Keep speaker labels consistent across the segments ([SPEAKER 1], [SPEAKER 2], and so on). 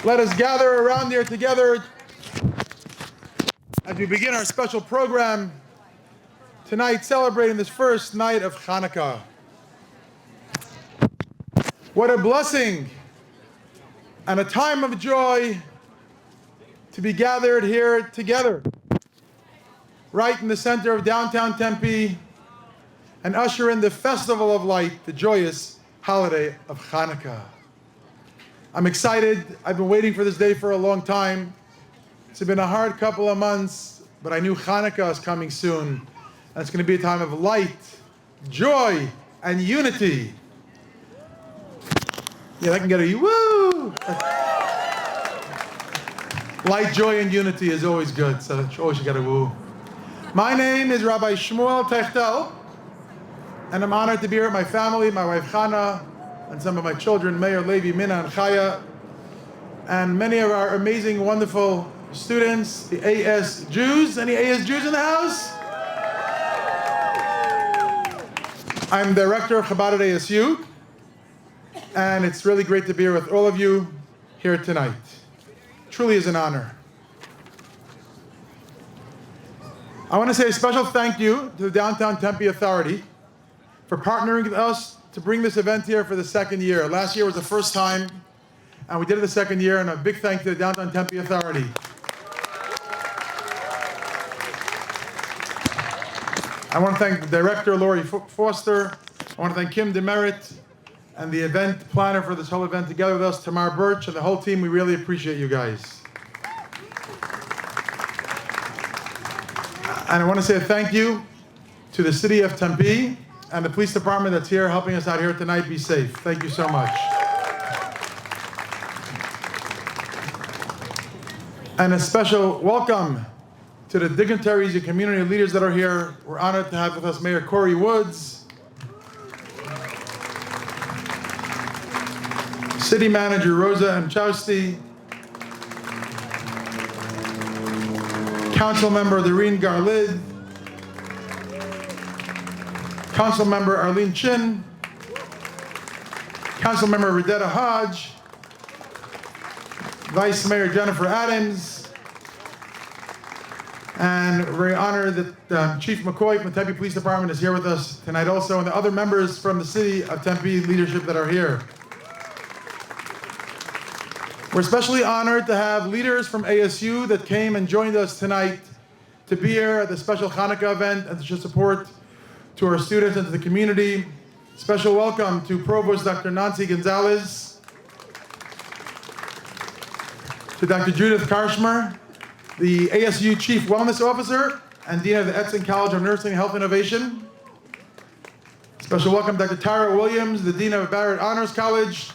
[SPEAKER 1] Let us gather around here together as we begin our special program tonight, celebrating this first night of Hanukkah. What a blessing and a time of joy to be gathered here together, right in the center of downtown Tempe, and usher in the festival of light, the joyous holiday of Hanukkah. I'm excited. I've been waiting for this day for a long time. It's been a hard couple of months, but I knew Hanukkah is coming soon. And it's going to be a time of light, joy, and unity. Yeah, I can get a woo! Light, joy, and unity is always good, so always you got a woo. My name is Rabbi Shmuel Techtel, and I'm honored to be here with my family, my wife Chana, and some of my children, Meir, Levi, Mina, and Chaya, and many of our amazing, wonderful students, the AS Jews. Any AS Jews in the house? I'm director of Chabad at ASU, and it's really great to be here with all of you here tonight. Truly is an honor. I want to say a special thank you to the Downtown Tempe Authority for partnering with us to bring this event here for the second year. Last year was the first time, and we did it the second year, and a big thank you to the Downtown Tempe Authority. I want to thank the director, Lori Foster. I want to thank Kim Demerit and the event planner for this whole event together with us, Tamar Birch, and the whole team. We really appreciate you guys. And I want to say a thank you to the city of Tempe and the police department that's here helping us out here tonight. Be safe. Thank you so much. And a special welcome to the dignitaries and community leaders that are here. We're honored to have with us Mayor Corey Woods, City Manager Rosa Mchowski, Council Member Doreen Garlid, Council Member Arlene Chin, Council Member Redetta Hodge, Vice Mayor Jennifer Adams, and we're very honored that Chief McCoy from the Tempe Police Department is here with us tonight also, and the other members from the city of Tempe leadership that are here. We're especially honored to have leaders from ASU that came and joined us tonight to be here at the special Hanukkah event and to show support to our students and to the community. Special welcome to Provost Dr. Nancy Gonzalez, to Dr. Judith Karshmer, the ASU Chief Wellness Officer and Dean of the Etzen College of Nursing and Health Innovation. Special welcome Dr. Tara Williams, the Dean of Barrett Honors College,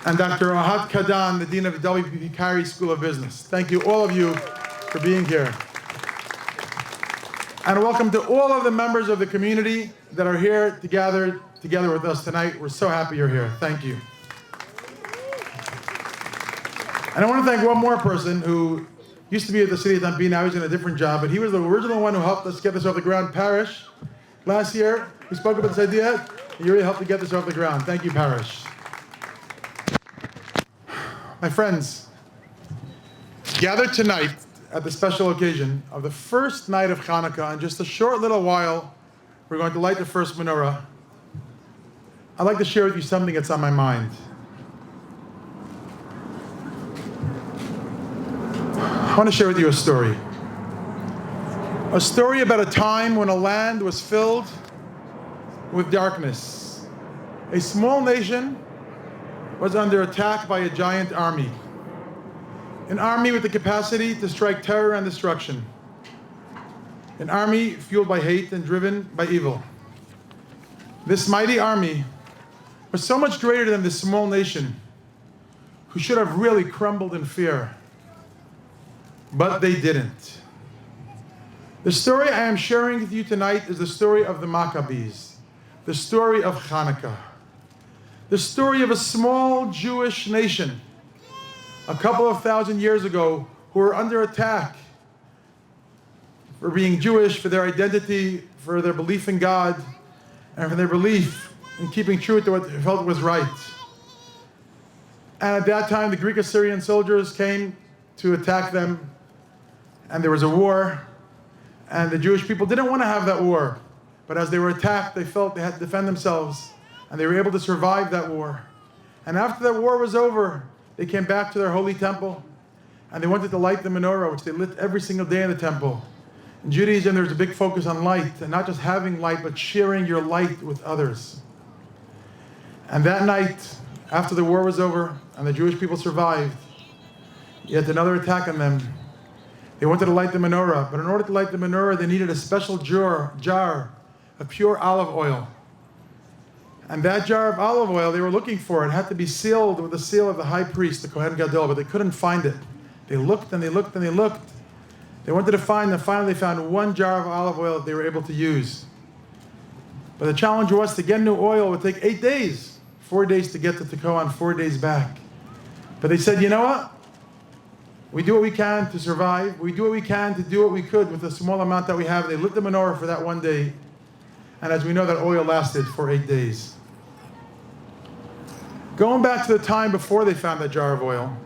[SPEAKER 1] and Dr. Ohad Kadan, the Dean of the WPP Carey School of Business. Thank you, all of you, for being here. And welcome to all of the members of the community that are here together with us tonight. We're so happy you're here. Thank you. And I want to thank one more person who used to be at the city of Tempe, now he's in a different job, but he was the original one who helped us get this off the ground, Parrish. Last year, we spoke about this idea. You really helped to get this off the ground. Thank you, Parrish. My friends, gathered tonight at the special occasion of the first night of Hanukkah. In just a short little while, we're going to light the first menorah. I'd like to share with you something that's on my mind. I want to share with you a story. A story about a time when a land was filled with darkness. A small nation was under attack by a giant army. An army with the capacity to strike terror and destruction. An army fueled by hate and driven by evil. This mighty army was so much greater than this small nation, who should have really crumbled in fear. But they didn't. The story I am sharing with you tonight is the story of the Maccabees, the story of Hanukkah, the story of a small Jewish nation a couple of thousand years ago who were under attack for being Jewish, for their identity, for their belief in God, and for their belief in keeping true to what they felt was right. And at that time, the Greek Assyrian soldiers came to attack them, and there was a war, and the Jewish people didn't want to have that war. But as they were attacked, they felt they had to defend themselves, and they were able to survive that war. And after that war was over, they came back to their holy temple, and they wanted to light the menorah, which they lit every single day in the temple. In Judaism, there's a big focus on light, and not just having light, but sharing your light with others. And that night, after the war was over and the Jewish people survived, yet another attack on them. They wanted to light the menorah, but in order to light the menorah, they needed a special jar of pure olive oil. And that jar of olive oil they were looking for, it had to be sealed with the seal of the high priest, the Kohen Gadol, but they couldn't find it. They looked and they looked and they looked. They wanted to find, and finally they found one jar of olive oil that they were able to use. But the challenge was to get new oil would take 8 days. 4 days to get to Tekoa and 4 days back. But they said, you know what? We do what we can to survive. We do what we can to do what we could with the small amount that we have. They lit the menorah for that one day. And as we know, that oil lasted for 8 days. Going back to the time before they found that jar of oil,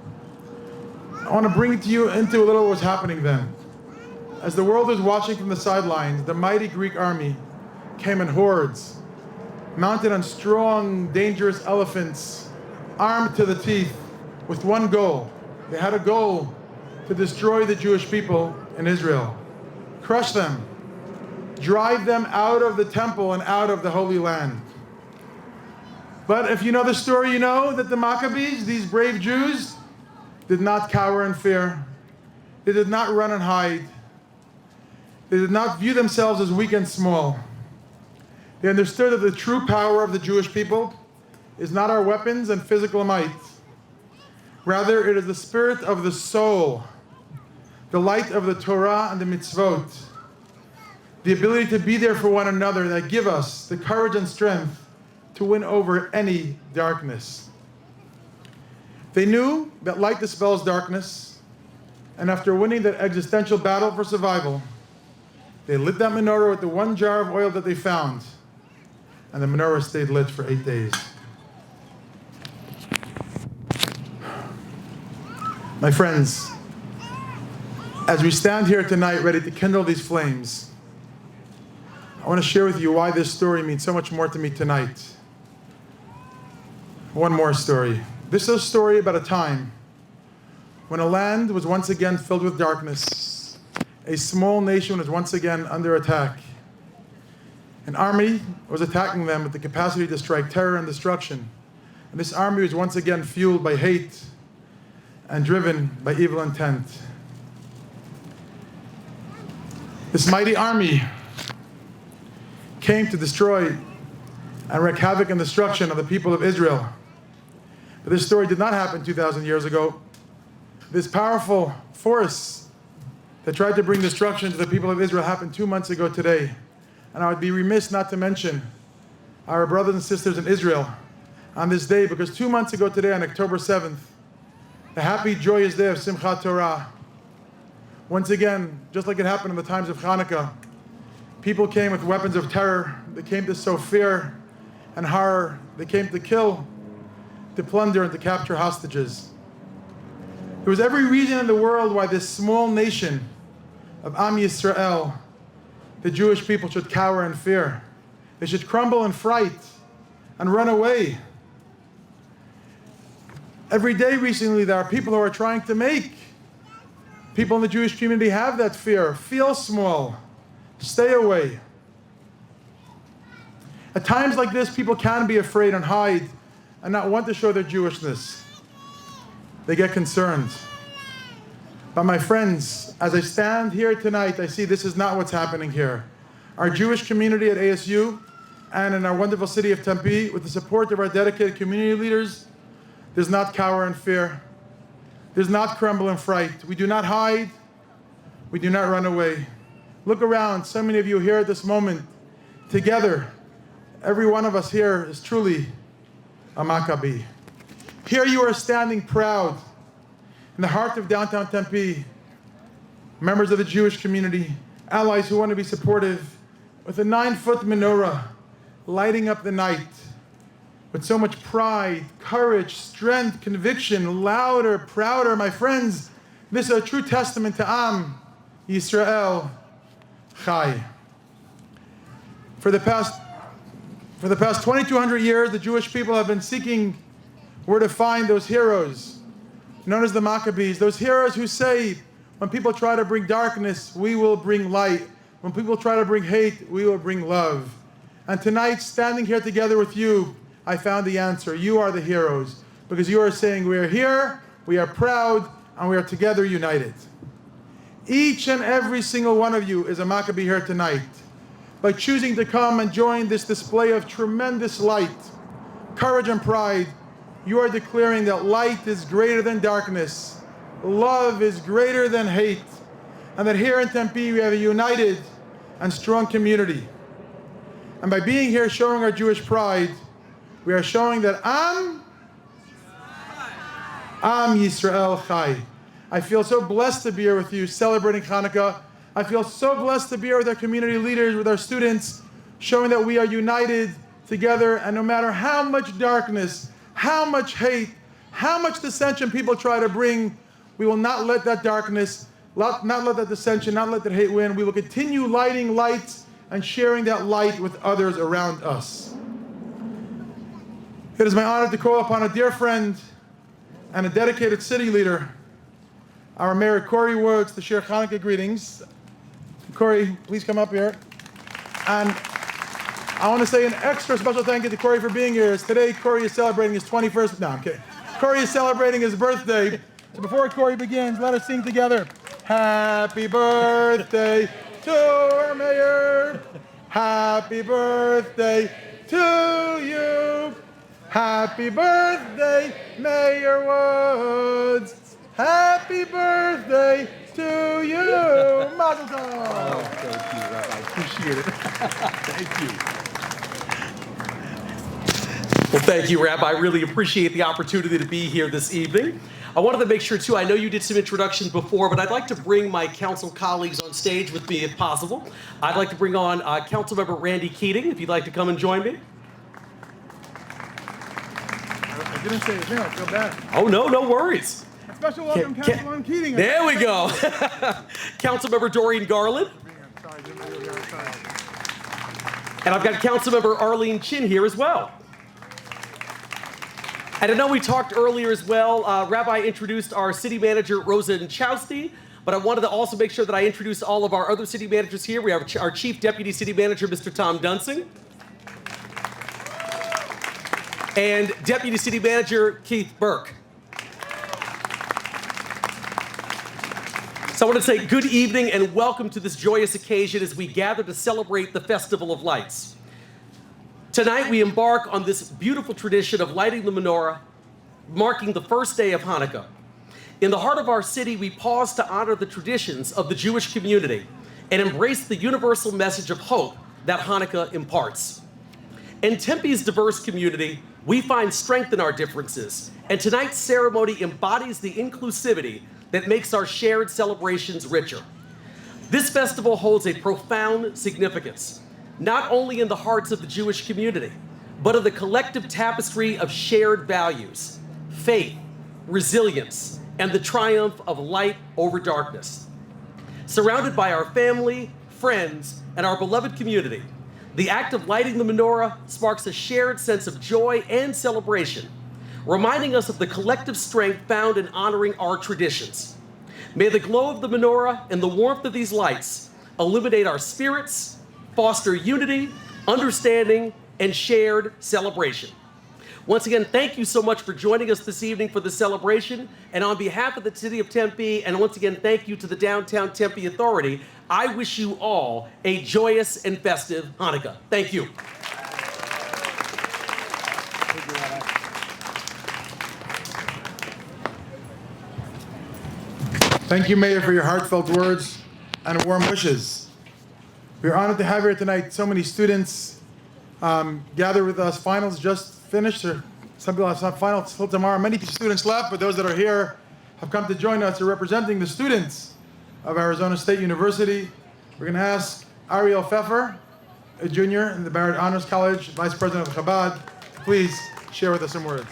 [SPEAKER 1] I want to bring you into a little what was happening then. As the world was watching from the sidelines, the mighty Greek army came in hordes, mounted on strong, dangerous elephants, armed to the teeth, with one goal. They had a goal to destroy the Jewish people in Israel, crush them, drive them out of the temple and out of the Holy Land. But if you know the story, you know that the Maccabees, these brave Jews, did not cower in fear. They did not run and hide. They did not view themselves as weak and small. They understood that the true power of the Jewish people is not our weapons and physical might. Rather, it is the spirit of the soul, the light of the Torah and the mitzvot, the ability to be there for one another that give us the courage and strength to win over any darkness. They knew that light dispels darkness, and after winning that existential battle for survival, they lit that menorah with the one jar of oil that they found, and the menorah stayed lit for 8 days. My friends, as we stand here tonight ready to kindle these flames, I want to share with you why this story means so much more to me tonight. One more story. This is a story about a time when a land was once again filled with darkness. A small nation was once again under attack. An army was attacking them with the capacity to strike terror and destruction. And this army was once again fueled by hate and driven by evil intent. This mighty army came to destroy and wreak havoc and destruction of the people of Israel. But this story did not happen 2,000 years ago. This powerful force that tried to bring destruction to the people of Israel happened 2 months ago today. And I would be remiss not to mention our brothers and sisters in Israel on this day, because 2 months ago today, on October 7th, the happy, joyous day of Simchat Torah, once again, just like it happened in the times of Hanukkah, people came with weapons of terror. They came to sow fear and horror. They came to kill, to plunder, and to capture hostages. There was every reason in the world why this small nation of Am Yisrael, the Jewish people, should cower in fear. They should crumble in fright and run away. Every day recently, there are people who are trying to make people in the Jewish community have that fear, feel small, stay away. At times like this, people can be afraid and hide and not want to show their Jewishness. They get concerned. But my friends, as I stand here tonight, I see this is not what's happening here. Our Jewish community at ASU and in our wonderful city of Tempe, with the support of our dedicated community leaders, does not cower in fear, does not crumble in fright. We do not hide, we do not run away. Look around, so many of you here at this moment, together, every one of us here is truly a Maccabee. Here you are standing proud in the heart of downtown Tempe, members of the Jewish community, allies who want to be supportive, with a 9-foot menorah lighting up the night, with so much pride, courage, strength, conviction, louder, prouder. My friends, this is a true testament to Am Yisrael Chai. For the past 2,200 years, the Jewish people have been seeking where to find those heroes, known as the Maccabees, those heroes who say, when people try to bring darkness, we will bring light. When people try to bring hate, we will bring love. And tonight, standing here together with you, I found the answer. You are the heroes, because you are saying we are here, we are proud, and we are together united. Each and every single one of you is a Maccabee here tonight. By choosing to come and join this display of tremendous light, courage, and pride, you are declaring that light is greater than darkness, love is greater than hate, and that here in Tempe we have a united and strong community. And by being here showing our Jewish pride, we are showing that Am Yisrael Chai. I feel so blessed to be here with you celebrating Hanukkah. I feel so blessed to be here with our community leaders, with our students, showing that we are united together, and no matter how much darkness, how much hate, how much dissension people try to bring, we will not let that darkness, not let that dissension, not let that hate win. We will continue lighting lights and sharing that light with others around us. It is my honor to call upon a dear friend and a dedicated city leader, our Mayor Corey Woods, to share Hanukkah greetings. Corey, please come up here. And I want to say an extra special thank you to Corey for being here. Today, Corey is celebrating his 21st, no, I'm kidding. Corey is celebrating his birthday. So before Corey begins, let us sing together. Happy birthday to our mayor. Happy birthday to you. Happy birthday, Mayor Woods. Happy birthday to you. Mazel tov.
[SPEAKER 2] Oh, thank you, Rabbi. I appreciate it. Thank you. Well, thank you, Rabbi. I really appreciate the opportunity to be here this evening. I wanted to make sure, too, I know you did some introductions before, but I'd like to bring my council colleagues on stage with me if possible. I'd like to bring on Councilmember Randy Keating, if you'd like to come and join me.
[SPEAKER 1] I didn't say his name, I feel bad.
[SPEAKER 2] Oh, no worries.
[SPEAKER 1] Special welcome, Councilman Keating.
[SPEAKER 2] There we go. Councilmember Doreen Garland. And I've got Councilmember Arlene Chin here as well. And I know we talked earlier as well. Rabbi introduced our city manager, Rosa Nchowski, but I wanted to also make sure that I introduce all of our other city managers here. We have our Chief Deputy City Manager, Mr. Tom Dunsing, and Deputy City Manager, Keith Burke. So I want to say good evening and welcome to this joyous occasion as we gather to celebrate the Festival of Lights. Tonight we embark on this beautiful tradition of lighting the menorah, marking the first day of Hanukkah. In the heart of our city, we pause to honor the traditions of the Jewish community and embrace the universal message of hope that Hanukkah imparts. In Tempe's diverse community, we find strength in our differences, and tonight's ceremony embodies the inclusivity that makes our shared celebrations richer. This festival holds a profound significance, not only in the hearts of the Jewish community, but of the collective tapestry of shared values, faith, resilience, and the triumph of light over darkness. Surrounded by our family, friends, and our beloved community, the act of lighting the menorah sparks a shared sense of joy and celebration, reminding us of the collective strength found in honoring our traditions. May the glow of the menorah and the warmth of these lights illuminate our spirits, foster unity, understanding, and shared celebration. Once again, thank you so much for joining us this evening for the celebration. And on behalf of the City of Tempe, and once again, thank you to the Downtown Tempe Authority, I wish you all a joyous and festive Hanukkah. Thank you.
[SPEAKER 1] Thank you, Mayor, for your heartfelt words and warm wishes. We are honored to have here tonight so many students gathered with us. Finals just finished, or some people have some finals till tomorrow. Many students left, but those that are here have come to join us. Are representing the students of Arizona State University. We're going to ask Ariel Pfeffer, a junior in the Barrett Honors College, Vice President of Chabad, please share with us some words.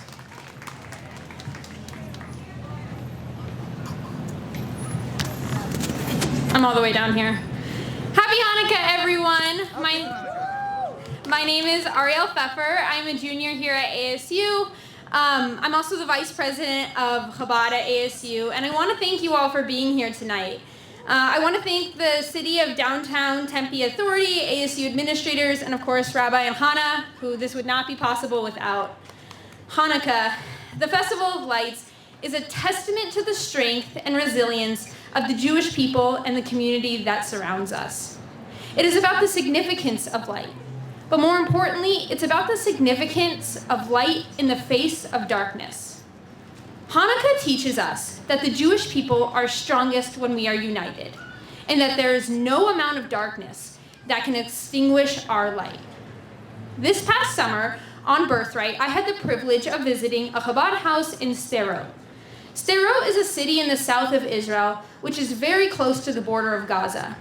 [SPEAKER 3] I'm all the way down here. Happy Hanukkah, everyone. My name is Ariel Pfeffer. I'm a junior here at ASU. I'm also the vice president of Chabad at ASU, and I want to thank you all for being here tonight. I want to thank the City of Downtown Tempe Authority, ASU administrators, and of course Rabbi and Hannah, who this would not be possible without. Hanukkah, the Festival of Lights, is a testament to the strength and resilience of the Jewish people and the community that surrounds us. It is about the significance of light, but more importantly, it's about the significance of light in the face of darkness. Hanukkah teaches us that the Jewish people are strongest when we are united, and that there is no amount of darkness that can extinguish our light. This past summer, on Birthright, I had the privilege of visiting a Chabad house in Sderot. Sderot is a city in the south of Israel, which is very close to the border of Gaza.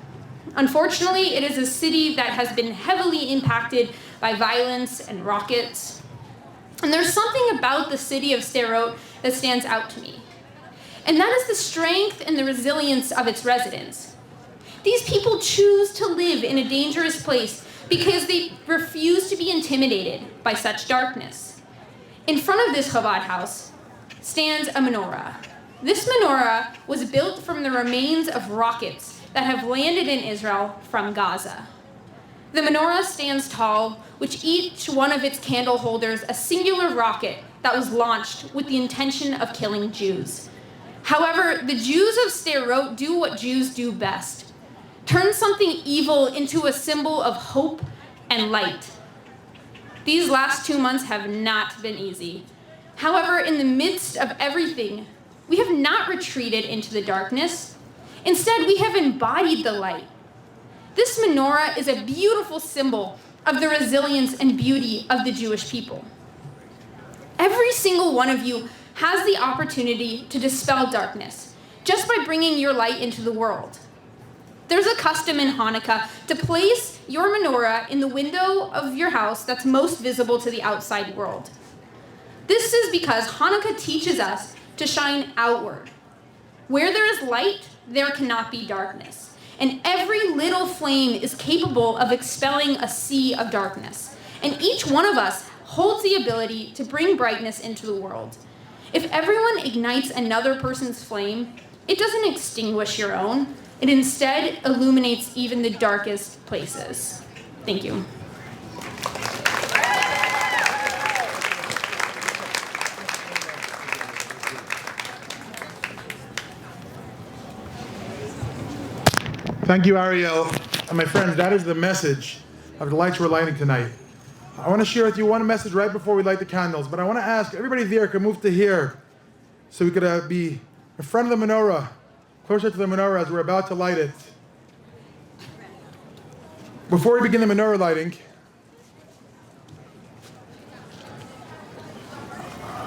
[SPEAKER 3] Unfortunately, it is a city that has been heavily impacted by violence and rockets. And there's something about the city of Sderot that stands out to me. And that is the strength and the resilience of its residents. These people choose to live in a dangerous place because they refuse to be intimidated by such darkness. In front of this Chabad house stands a menorah. This menorah was built from the remains of rockets that have landed in Israel from Gaza. The menorah stands tall, with each one of its candle holders a singular rocket that was launched with the intention of killing Jews. However, the Jews of Sderot do what Jews do best: turn something evil into a symbol of hope and light. These last 2 months have not been easy. However, in the midst of everything, we have not retreated into the darkness. Instead, we have embodied the light. This menorah is a beautiful symbol of the resilience and beauty of the Jewish people. Every single one of you has the opportunity to dispel darkness just by bringing your light into the world. There's a custom in Hanukkah to place your menorah in the window of your house that's most visible to the outside world. This is because Hanukkah teaches us to shine outward. Where there is light, there cannot be darkness. And every little flame is capable of expelling a sea of darkness. And each one of us holds the ability to bring brightness into the world. If everyone ignites another person's flame, it doesn't extinguish your own. It instead illuminates even the darkest places. Thank you.
[SPEAKER 1] Thank you, Ariel. And my friends, that is the message of the lights we're lighting tonight. I want to share with you one message right before we light the candles, but I want to ask everybody there can move to here so we could be in front of the menorah, closer to the menorah as we're about to light it. Before we begin the menorah lighting,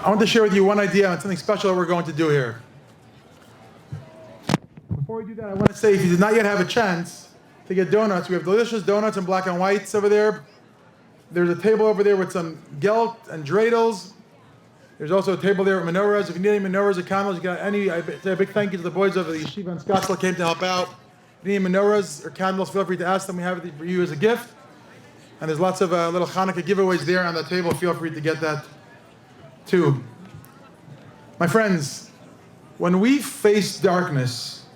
[SPEAKER 1] I want to share with you one idea on something special that we're going to do here. Before we do that, I want to say if you did not yet have a chance to get donuts, we have delicious donuts in black and whites over there. There's a table over there with some gelt and dreidels. There's also a table there with menorahs. If you need any menorahs or candles, you got any. I say a big thank you to the boys of the yeshiva in Scottsdale came to help out. If you need menorahs or candles, feel free to ask them. We have it for you as a gift. And there's lots of little Hanukkah giveaways there on the table. Feel free to get that too. My friends, when we face darkness,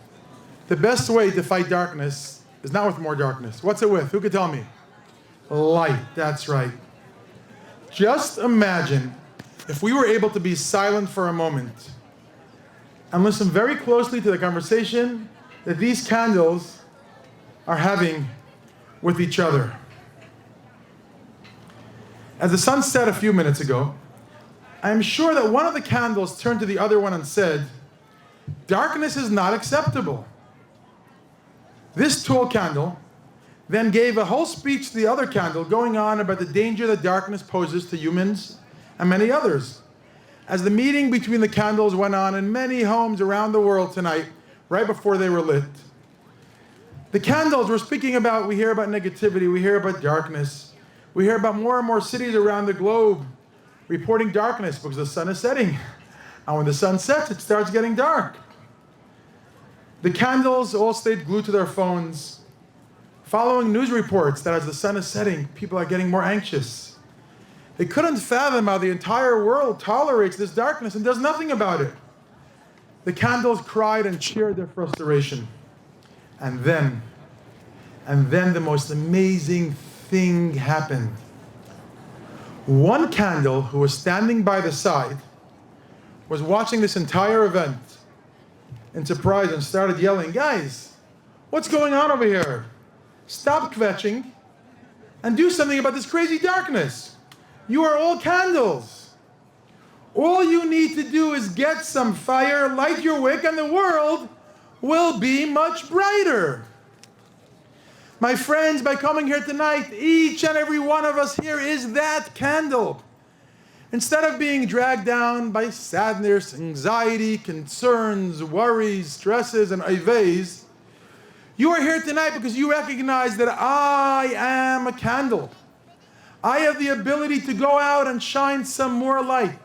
[SPEAKER 1] the best way to fight darkness is not with more darkness. What's it with? Who could tell me? Light, that's right. Just imagine if we were able to be silent for a moment and listen very closely to the conversation that these candles are having with each other. As the sun set a few minutes ago, I am sure that one of the candles turned to the other one and said, "Darkness is not acceptable." This tall candle then gave a whole speech to the other candle going on about the danger that darkness poses to humans and many others. As the meeting between the candles went on in many homes around the world tonight, right before they were lit, the candles were speaking about, we hear about negativity, we hear about darkness, we hear about more and more cities around the globe reporting darkness because the sun is setting. And when the sun sets, it starts getting dark. The candles all stayed glued to their phones, following news reports that as the sun is setting, people are getting more anxious. They couldn't fathom how the entire world tolerates this darkness and does nothing about it. The candles cried and cheered their frustration. And then the most amazing thing happened. One candle who was standing by the side was watching this entire event in surprise and started yelling, "Guys, what's going on over here? Stop kvetching and do something about this crazy darkness. You are all candles. All you need to do is get some fire, light your wick, and the world will be much brighter." My friends, by coming here tonight, each and every one of us here is that candle. Instead of being dragged down by sadness, anxiety, concerns, worries, stresses, and ayves, you are here tonight because you recognize that I am a candle. I have the ability to go out and shine some more light.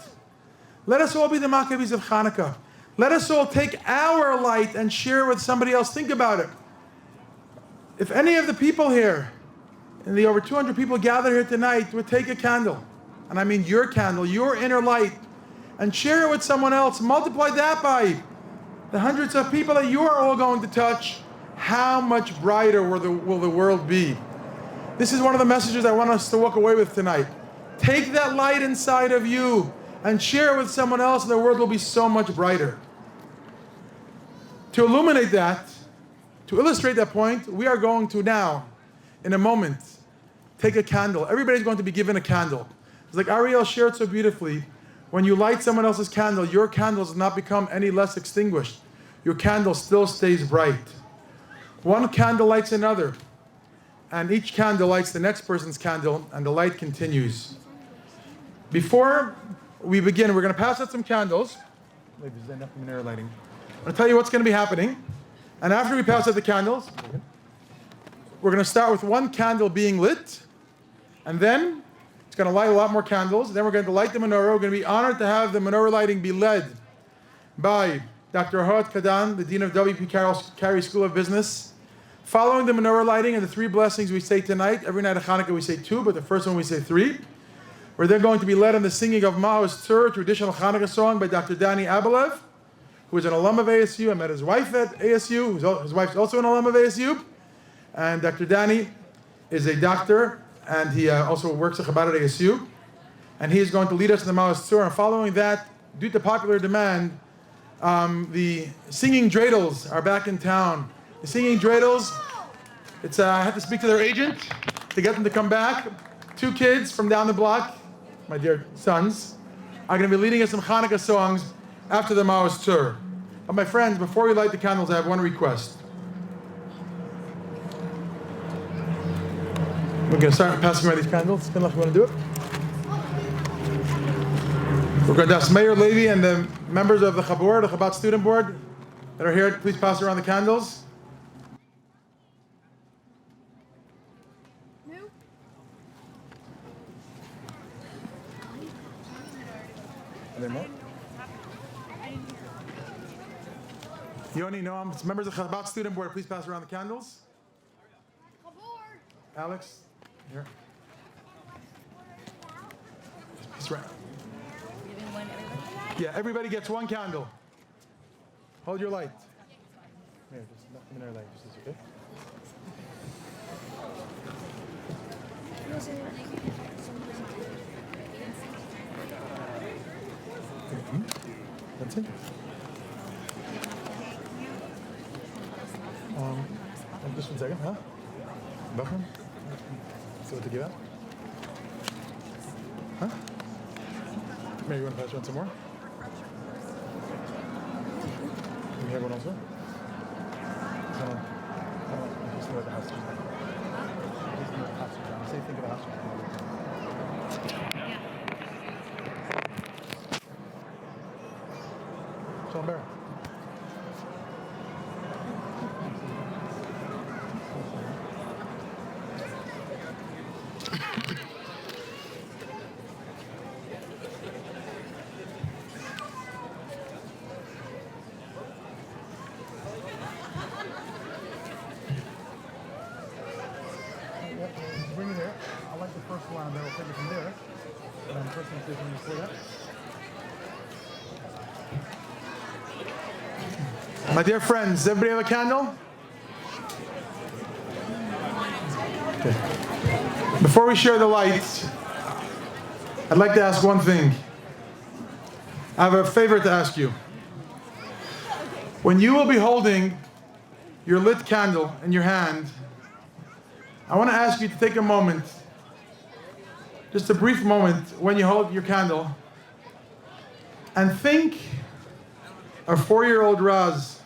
[SPEAKER 1] Let us all be the Maccabees of Hanukkah. Let us all take our light and share with somebody else. Think about it. If any of the people here, and the over 200 people gathered here tonight, would take a candle, and I mean your candle, your inner light, and share it with someone else, multiply that by the hundreds of people that you are all going to touch, how much brighter will the world be? This is one of the messages I want us to walk away with tonight. Take that light inside of you and share it with someone else, and the world will be so much brighter. To illuminate that, to illustrate that point, we are going to now, in a moment, take a candle. Everybody's going to be given a candle. It's like Ariel shared so beautifully. When you light someone else's candle, your candle does not become any less extinguished. Your candle still stays bright. One candle lights another, and each candle lights the next person's candle, and the light continues. Before we begin, we're going to pass out some candles. Wait, there's enough Menorah lighting. I'm going to tell you what's going to be happening. And after we pass out the candles, we're going to start with one candle being lit, and then it's going to light a lot more candles. Then we're going to light the menorah. We're going to be honored to have the menorah lighting be led by Dr. Hoat Kadan, the Dean of W.P. Carey School of Business. Following the menorah lighting and the three blessings we say tonight, every night of Hanukkah we say two, but the first one we say three. We're then going to be led in the singing of Mao's Tzur, a traditional Hanukkah song by Dr. Danny Abelev, who is an alum of ASU. I met his wife at ASU. His wife's also an alum of ASU. And Dr. Danny is a doctor, and he also works at Chabad at ASU. And he is going to lead us in the Mao's Tzur. And following that, due to popular demand, the singing dreidels are back in town. The singing dreidels, I had to speak to their agent to get them to come back. 2 kids from down the block, my dear sons, are going to be leading us some Hanukkah songs after the Mao's Tzur. But my friends, before we light the candles, I have one request. We're going to start passing around these candles. Can you want to do it? We're going to ask Mayor Levy and the members of the Chabur, the Chabad Student Board, that are here, please pass around the candles. Are there more? Yoni, Noam, members of the Chabad Student Board, please pass around the candles. Alex, here. Just right. Yeah, everybody gets one candle. Hold your light. Here, just knock them in our light. Just this, okay? That's it. Just 1 second, huh? Buffer? See what to give out? Huh? Maybe you want to pass around some more? Can you have one also? Just know what the house is. Just know what the house is. Say think of the house. Sean Barrett. My dear friends, everybody have a candle? Okay. Before we share the lights, I'd like to ask one thing. I have a favor to ask you. When you will be holding your lit candle in your hand, I want to ask you to take a moment, just a brief moment when you hold your candle, and think of 4-year-old Raz,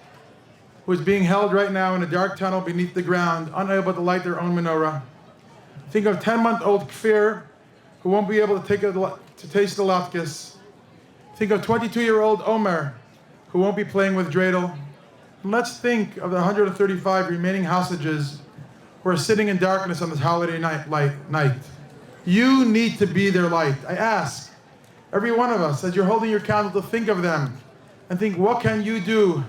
[SPEAKER 1] who is being held right now in a dark tunnel beneath the ground, unable to light their own menorah. Think of 10-month-old Kfir, who won't be able to taste the latkes. Think of 22-year-old Omer, who won't be playing with dreidel. And let's think of the 135 remaining hostages who are sitting in darkness on this holiday night. You need to be their light. I ask every one of us, as you're holding your candle, to think of them and think, what can you do?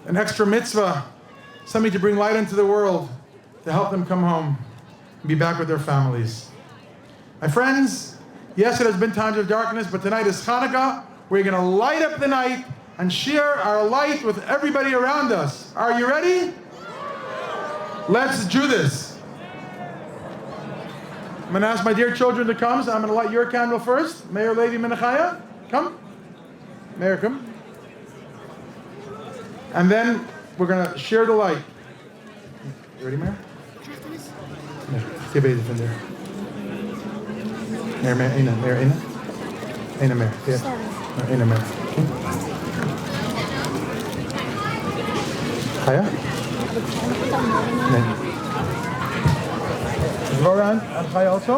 [SPEAKER 1] An extra mitzvah, something to bring light into the world, to help them come home and be back with their families. My friends, yes, it has been times of darkness, but tonight is Hanukkah. We're going to light up the night and share our light with everybody around us. Are you ready? Let's do this. I'm going to ask my dear children to come, so I'm going to light your candle first. Mayor Lady Menachaya, come. Mayor, come. And then we're going to share the light. You ready, Mayor? No, give it from there. Mayor, Mayor, Ina, Mayor, Ina. Ina, Mayor. Yeah. Ina, Mayor. Chaya? No. Dvorah and Chaya also?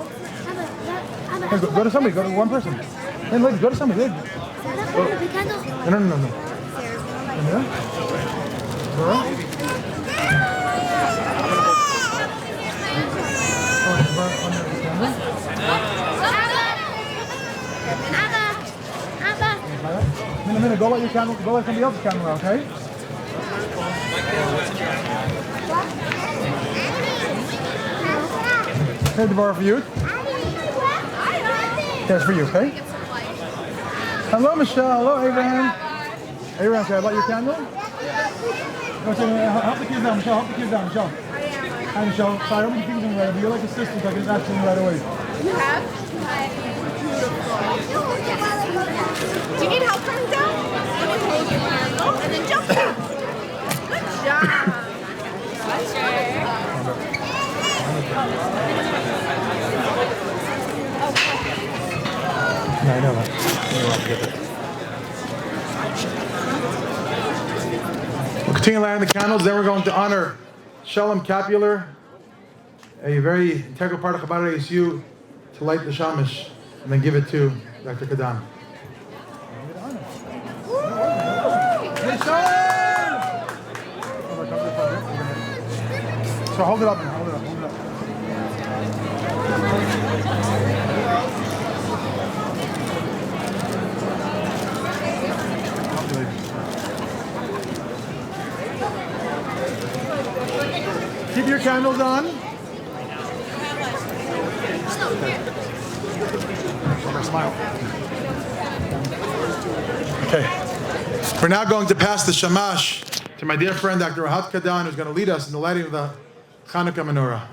[SPEAKER 1] Hey, go to somebody, go to one person. Hey, lady, go to somebody, lady. No. Yeah? Dvorah? Minna, go light your candle. Go light somebody else's candle, okay? Hey, Deborah, for you. That's for you, okay? Hello, Michelle. Hello, Abraham. Abraham, can I light your candle? Help the kids down, Michelle. Help the kids down, Michelle. Hi, Michelle. Sorry, open the kids in right away. You're like assistant, so I can ask them right away.
[SPEAKER 4] You have? Do you need help coming down? Let me hold your candle and then jump down. Good job.
[SPEAKER 1] No, I know that. We'll continue lighting the candles, then we're going to honor Shalom Capular, a very integral part of Chabad ASU, to light the shamash and then give it to Dr. Kadan. So hold it up, hold it up, hold it up. Keep your candles on. Smile. Okay. We're now going to pass the shamash to my dear friend Dr. Rahat Kadan, who's going to lead us in the lighting of the Hanukkah menorah.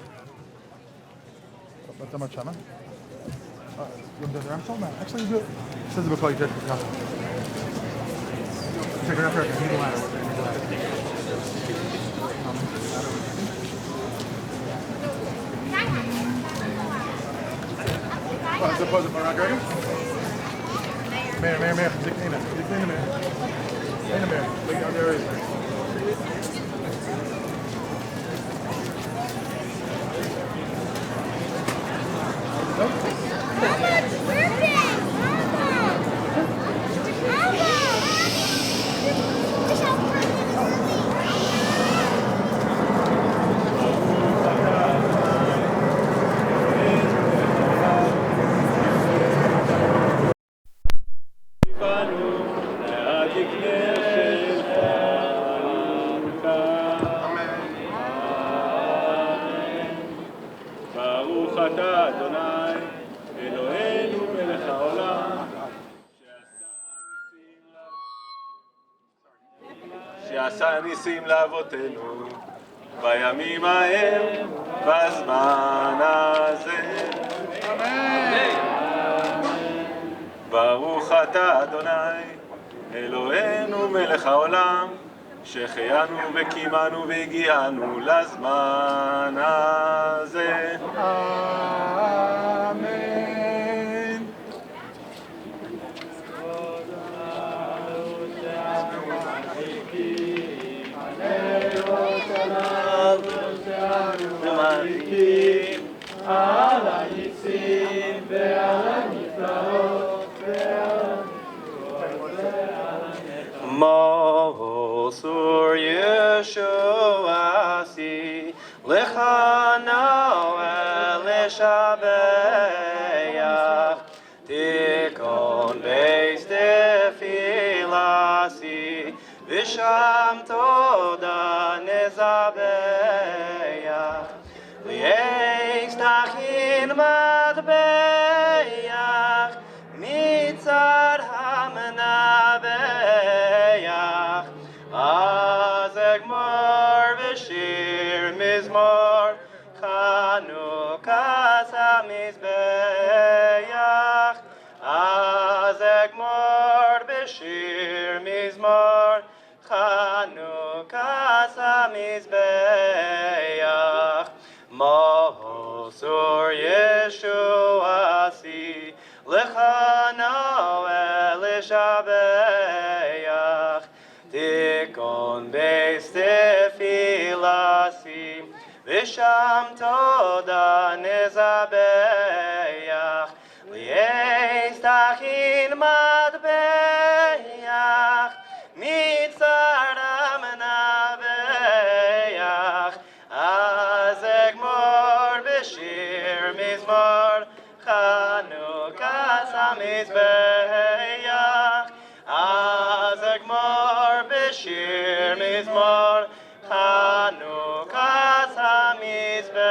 [SPEAKER 1] Actually, do it. Says the book. What's the pose of Mayor. Dictator, Mayor. Look down there.
[SPEAKER 5] שעשה ניסים לאבותינו בימים ההם, בזמן הזה. אמן. ברוך אתה אדוני, אלוהינו מלך העולם, שהחיינו וקיימנו והגיענו לזמן הזה.
[SPEAKER 1] אמן.
[SPEAKER 5] על הניסים ועל הנפלאות מסור ישוע עשי לך נאה לשבח תיכון בייס תפילה עשי ושם תודה נזבח ליאס תכין מטבח מצד המנבח אז אגמור ושיר מזמור חנוכת המזבח אז אגמור בשיר מזמור חנוכת המזבח מסור ישוע עשי לך נאה לשבח תיכון בייס תפילה עשי ושם תודה נזבח ליאס תכין מטבח מצד המנבח אז אגמור בשיר מזמור חנוכת המזבח אז אגמור בשיר מזמור חנוכת המזבח.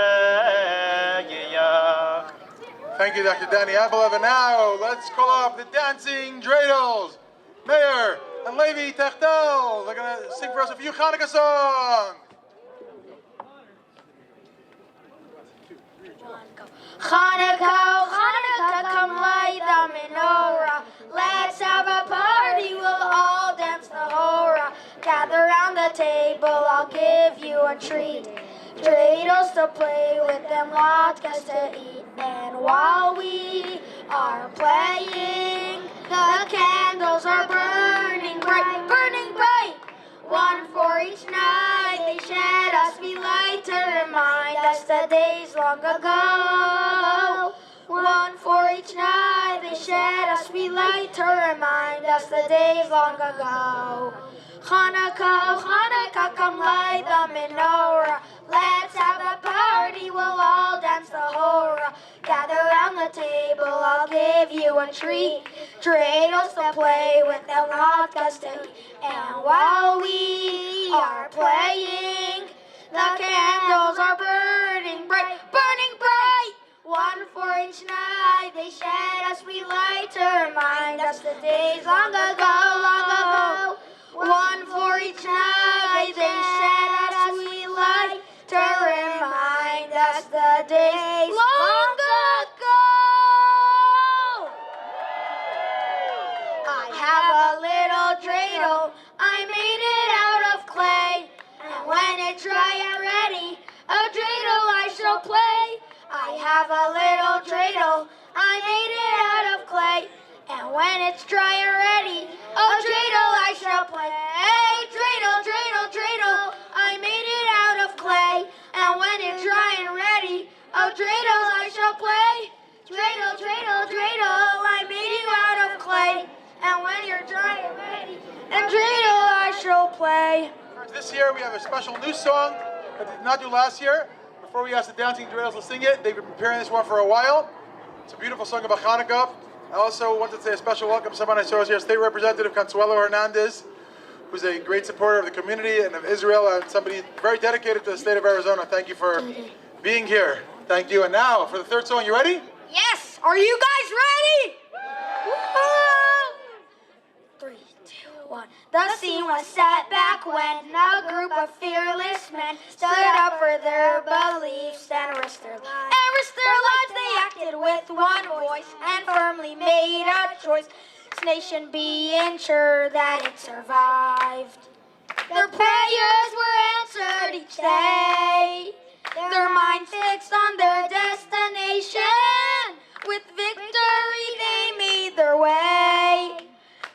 [SPEAKER 1] Thank you, Dr. Danny Abelev. And now, let's call off the dancing dreidels. Mayor and Levi Techtel. They're going to sing for us a few Hanukkah songs.
[SPEAKER 6] Hanukkah, Hanukkah, come light the menorah. Let's have a party, we'll all dance the hora. Gather round the table, I'll give you a treat. Dreidels to play with and latkes to eat. And while we are playing, the candles are burning bright, burning bright. One for each night, they shed us we light to remind us the days long ago. One for each night, they shed us we light to remind us the days long ago. Hanukkah, Hanukkah, come light the menorah. Let's have a party, we'll all dance the hora. Gather round the table, I'll give you a treat. Dreidels to play with and latkes to eat. And while we are playing, the candles are burning bright, burning bright. One for each night, they shed us we light to remind us the days long ago, long ago. One for each night, they shed us we light to remind us the days long ago. I have a little dreidel, I made it out of clay. And when it's dry and ready, a dreidel I shall play. I have a little dreidel, I made it out of clay. And when it's dry and ready, a dreidel I shall play. Dreidel, dreidel, dreidel, I made it out of clay. And when it's dry and ready, a dreidel I shall play. Dreidel, dreidel, dreidel, I made it out of clay. And when you're dry and ready, and dreidel I shall play.
[SPEAKER 1] This year we have a special new song that we did not do last year. Before we ask the dancing dreidels to sing it, they've been preparing this one for a while. It's a beautiful song about Hanukkah. I also want to say a special welcome to someone I saw here, State Representative Consuelo Hernandez, who's a great supporter of the community and of Israel, and somebody very dedicated to the state of Arizona. Thank you for being here. Thank you. And now, for the third song, you ready?
[SPEAKER 6] Yes! Are you guys ready? 3, 2, 1. The scene was set back when a group of fearless men stood up for their beliefs and risked their lives. They acted with one voice and firmly made a choice. This nation be ensured that it survived. Their prayers were answered each day. Their mind fixed on their destination. With victory they made their way.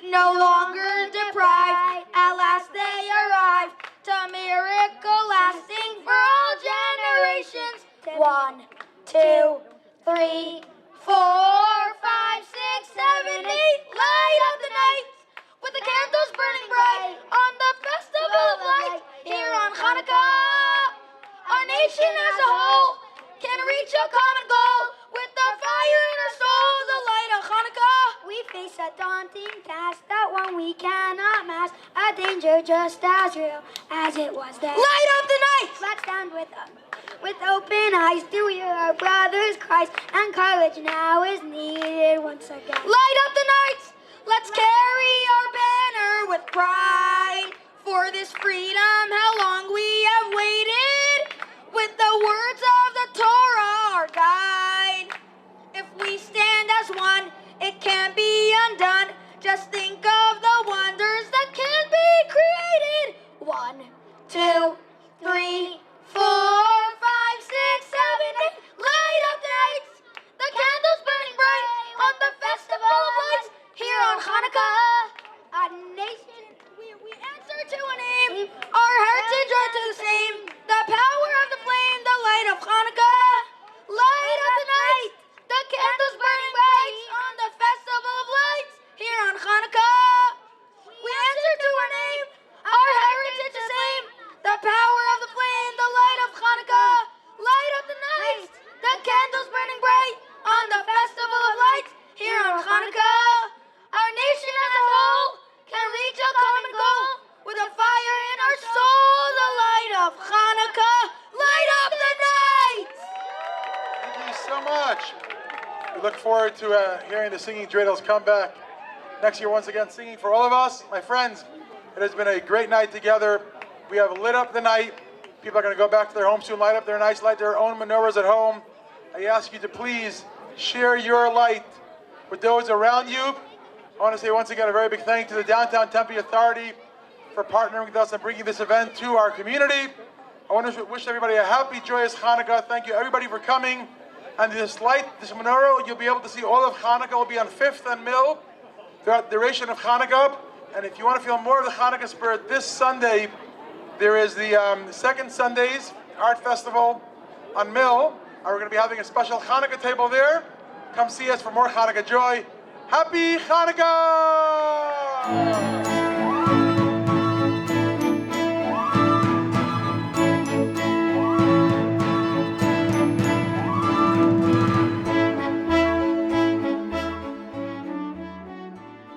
[SPEAKER 6] No longer deprived, at last they arrived to a miracle lasting for all generations. 1, 2, 3, 4, 5, 6, 7, 8. Light up the night with the candles burning bright on the festival of light here on Hanukkah. Our nation as a whole can reach a common goal with the fire in our soul, the light of Hanukkah. We face a daunting task, that one we cannot mask, a danger just as real as it was then. Light up the night! Let's stand with open eyes to hear our brothers' cries, and courage now is needed once again. Light up the night! Let's carry our banner with pride for this freedom, how long we have waited, with the words of the Torah, our guide. If we stand as one, it can't be undone. Just think of the wonders that can be created. 1, 2, 3, 4, 5, 6, 7, 8. Light up the nights, the candles burning bright on the festival of lights here on Hanukkah. A nation, we answer to a name. Our heritage are to the same. The power of the flame, the light of Hanukkah. Light up the night, the candles burning bright on the festival of lights here on Hanukkah. We answer to our name. Our heritage the same. The power of the flame, the light of Hanukkah. Light up the night, the candles burning bright on the festival of lights here on Hanukkah. Our nation as a whole can reach a common goal with a fire in our soul, the light of Hanukkah. Light up the night!
[SPEAKER 1] Thank you so much. We look forward to hearing the singing dreidels come back next year once again, singing for all of us. My friends, it has been a great night together. We have lit up the night. People are going to go back to their homes soon, light up their nights, light their own menorahs at home. I ask you to please share your light with those around you. I want to say once again a very big thank you to the Downtown Tempe Authority for partnering with us and bringing this event to our community. I want to wish everybody a happy, joyous Hanukkah. Thank you everybody for coming. And this light, this menorah, you'll be able to see all of Hanukkah. Will be on 5th and Mill throughout the duration of Hanukkah. And if you want to feel more of the Hanukkah spirit, this Sunday there is the Second Sundays Art Festival on Mill. And we're going to be having a special Hanukkah table there. Come see us for more Hanukkah joy. Happy Hanukkah!